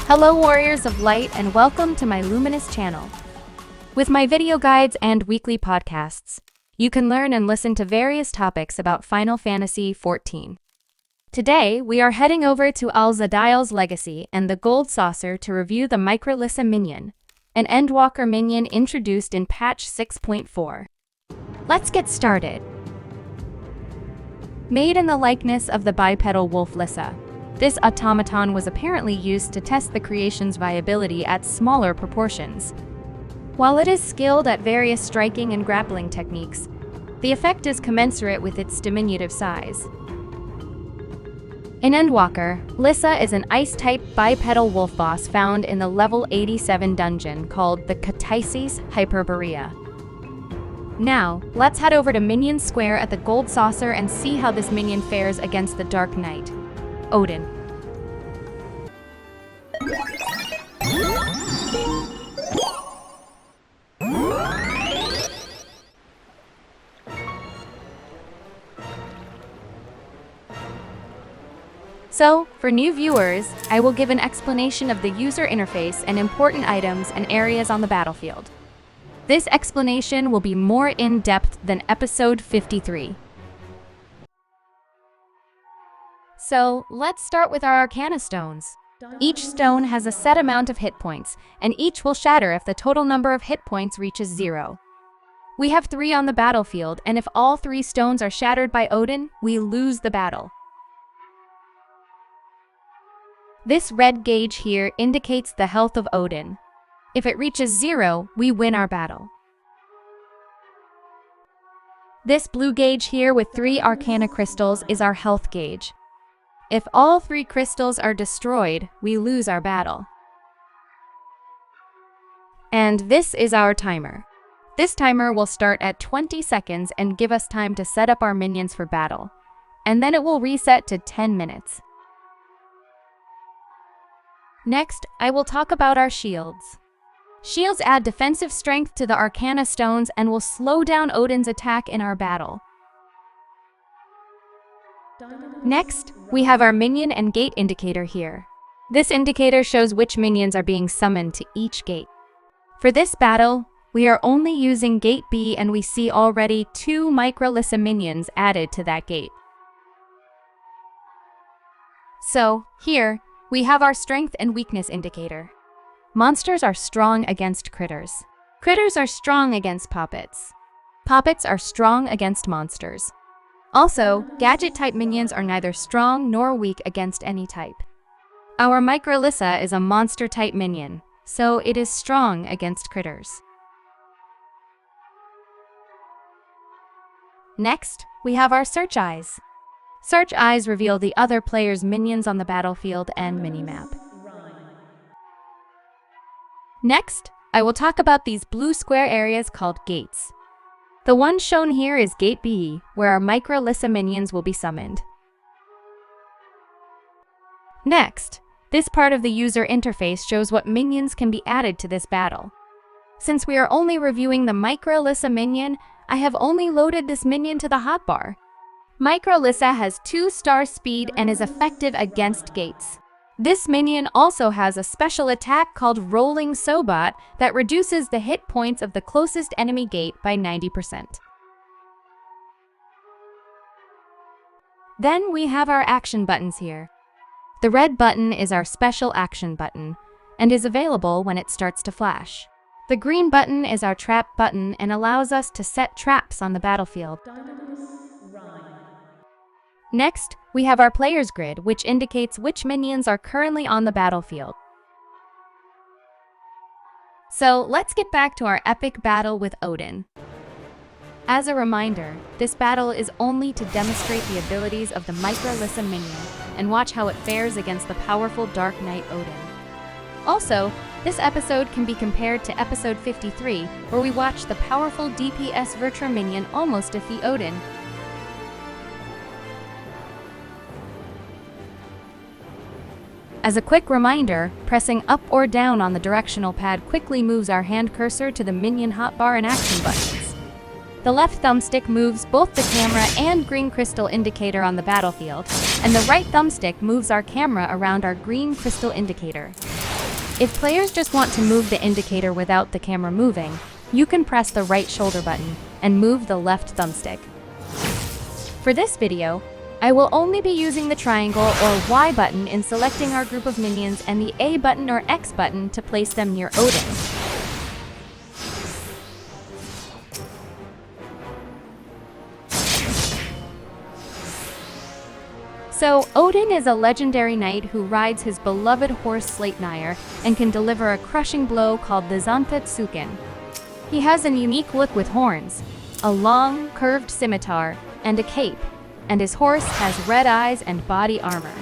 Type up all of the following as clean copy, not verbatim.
Hello warriors of light and welcome to my luminous channel. With my video guides and weekly podcasts, you can learn and listen to various topics about Final Fantasy XIV. Today, we are heading over to Alzadaal's legacy and the Gold Saucer to review the Mikra Lyssa Minion, an Endwalker minion introduced in patch 6.4. Let's get started. Made in the likeness of the bipedal wolf Lyssa, this automaton was apparently used to test the creation's viability at smaller proportions. While it is skilled at various striking and grappling techniques, the effect is commensurate with its diminutive size. In Endwalker, Lyssa is an ice-type bipedal wolf boss found in the level 87 dungeon called the ffxiv Hyperborea. Now, let's head over to Minion Square at the Gold Saucer and see how this minion fares against the Dark Knight, Odin. So, for new viewers, I will give an explanation of the user interface and important items and areas on the battlefield. This explanation will be more in-depth than episode 53. So, let's start with our Arcana Stones. Each stone has a set amount of hit points, and each will shatter if the total number of hit points reaches 0. We have 3 on the battlefield, and if all 3 stones are shattered by Odin, we lose the battle. This red gauge here indicates the health of Odin. If it reaches 0, we win our battle. This blue gauge here with 3 Arcana crystals is our health gauge. If all 3 crystals are destroyed, we lose our battle. And this is our timer. This timer will start at 20 seconds and give us time to set up our minions for battle, and then it will reset to 10 minutes. Next, I will talk about our shields. Shields add defensive strength to the Arcana Stones and will slow down Odin's attack in our battle. Next, we have our minion and gate indicator here. This indicator shows which minions are being summoned to each gate. For this battle, we are only using Gate B and we see already 2 Mikra Lyssa Minions added to that gate. So, here, we have our strength and weakness indicator. Monsters are strong against critters. Critters are strong against puppets. Puppets are strong against monsters. Also, gadget-type minions are neither strong nor weak against any type. Our Mikra Lyssa is a monster-type minion, so it is strong against critters. Next, we have our search eyes. Search eyes reveal the other player's minions on the battlefield and minimap. Next, I will talk about these blue square areas called gates. The one shown here is Gate B, where our Mikra Lyssa minions will be summoned. Next, this part of the user interface shows what minions can be added to this battle. Since we are only reviewing the Mikra Lyssa minion, I have only loaded this minion to the hotbar. Mikra Lyssa has 2-star speed and is effective against gates. This minion also has a special attack called Rolling Sobot that reduces the hit points of the closest enemy gate by 90%. Then we have our action buttons here. The red button is our special action button and is available when it starts to flash. The green button is our trap button and allows us to set traps on the battlefield. Next, we have our player's grid, which indicates which minions are currently on the battlefield. So, let's get back to our epic battle with Odin. As a reminder, this battle is only to demonstrate the abilities of the Mikra Lyssa Minion and watch how it fares against the powerful Dark Knight Odin. Also, this episode can be compared to episode 53, where we watched the powerful DPS Virtua Minion almost defeat Odin. As a quick reminder, pressing up or down on the directional pad quickly moves our hand cursor to the minion hotbar and action buttons. The left thumbstick moves both the camera and green crystal indicator on the battlefield, and the right thumbstick moves our camera around our green crystal indicator. If players just want to move the indicator without the camera moving, you can press the right shoulder button and move the left thumbstick. For this video, I will only be using the triangle or Y button in selecting our group of minions and the A button or X button to place them near Odin. So, Odin is a legendary knight who rides his beloved horse Sleipnir and can deliver a crushing blow called the ffxiv. He has a unique look with horns, a long, curved scimitar, and a cape, and his horse has red eyes and body armor.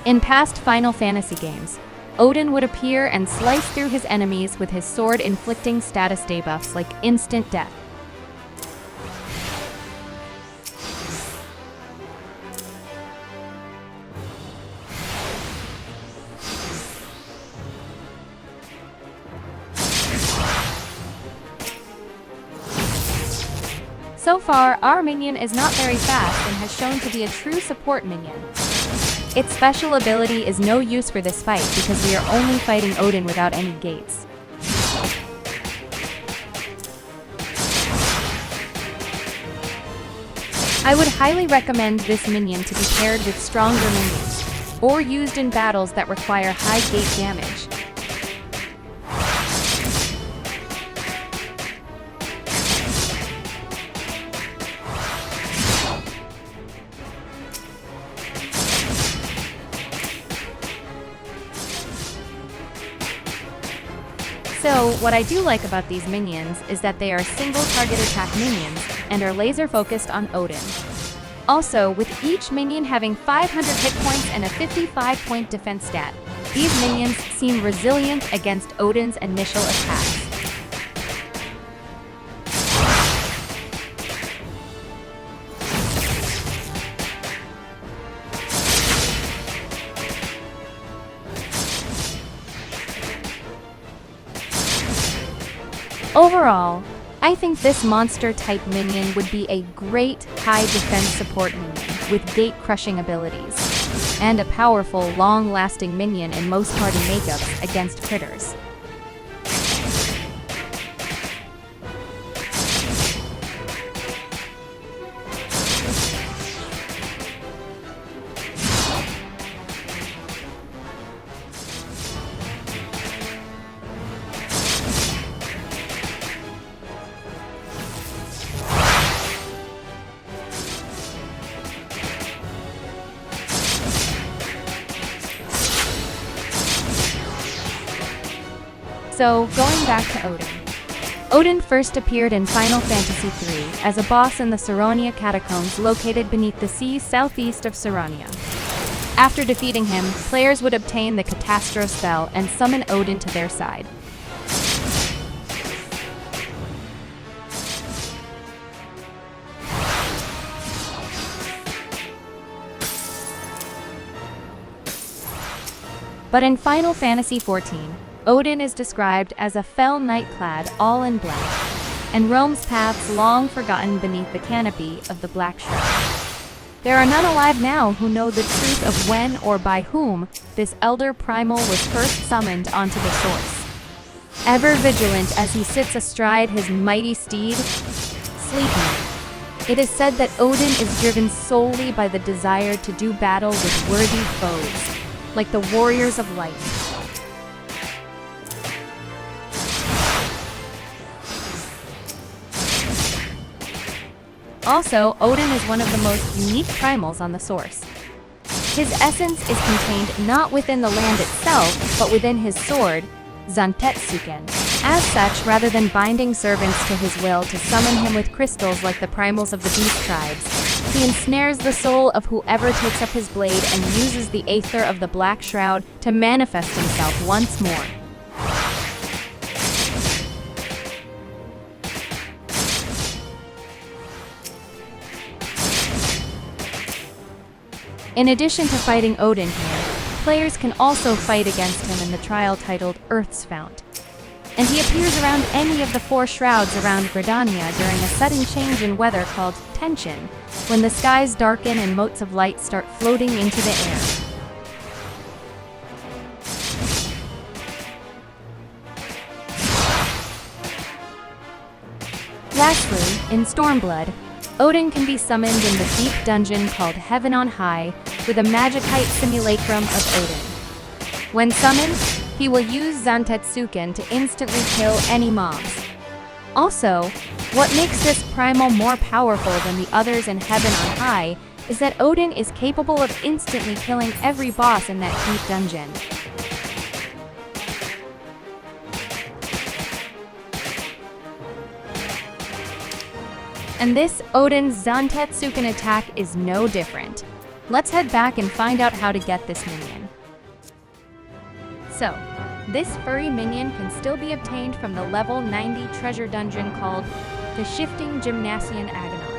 In past Final Fantasy games, Odin would appear and slice through his enemies with his sword, inflicting status debuffs like instant death. So far, our minion is not very fast and has shown to be a true support minion. Its special ability is no use for this fight because we are only fighting Odin without any gates. I would highly recommend this minion to be paired with stronger minions, or used in battles that require high gate damage. So, what I do like about these minions is that they are single target attack minions and are laser focused on Odin. Also, with each minion having 500 hit points and a 55-point defense stat, these minions seem resilient against Odin's initial attacks. Overall, I think this monster-type minion would be a great high-defense support minion with gate-crushing abilities, and a powerful, long-lasting minion in most party makeups against critters. So, going back to Odin. Odin first appeared in Final Fantasy III as a boss in the Saronia catacombs located beneath the sea southeast of Saronia. After defeating him, players would obtain the Catastro spell and summon Odin to their side. But in Final Fantasy XIV, Odin is described as a fell knight clad all in black, and roams paths long forgotten beneath the canopy of the Black Shroud. There are none alive now who know the truth of when or by whom this elder primal was first summoned onto the source. Ever vigilant as he sits astride his mighty steed, Sleipnir, it is said that Odin is driven solely by the desire to do battle with worthy foes, like the warriors of light. Also, Odin is one of the most unique primals on the source. His essence is contained not within the land itself, but within his sword, Zantetsuken. As such, rather than binding servants to his will to summon him with crystals like the primals of the beast tribes, he ensnares the soul of whoever takes up his blade and uses the aether of the Black Shroud to manifest himself once more. In addition to fighting Odin here, players can also fight against him in the trial titled Earth's Fount. And he appears around any of the 4 shrouds around Gridania during a sudden change in weather called tension, when the skies darken and motes of light start floating into the air. Lastly, in Stormblood, Odin can be summoned in the deep dungeon called Heaven on High with a Magikite simulacrum of Odin. When summoned, he will use Zantetsuken to instantly kill any mobs. Also, what makes this primal more powerful than the others in Heaven on High is that Odin is capable of instantly killing every boss in that deep dungeon. And this Odin's Zantetsuken attack is no different. Let's head back and find out how to get this minion. So, this furry minion can still be obtained from the level 90 treasure dungeon called the Shifting Gymnasian Agonon.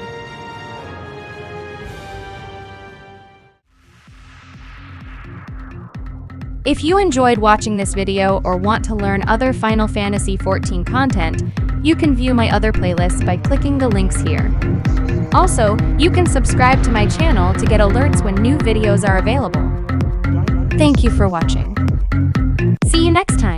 If you enjoyed watching this video or want to learn other Final Fantasy XIV content, you can view my other playlists by clicking the links here. Also, you can subscribe to my channel to get alerts when new videos are available. Thank you for watching. See you next time.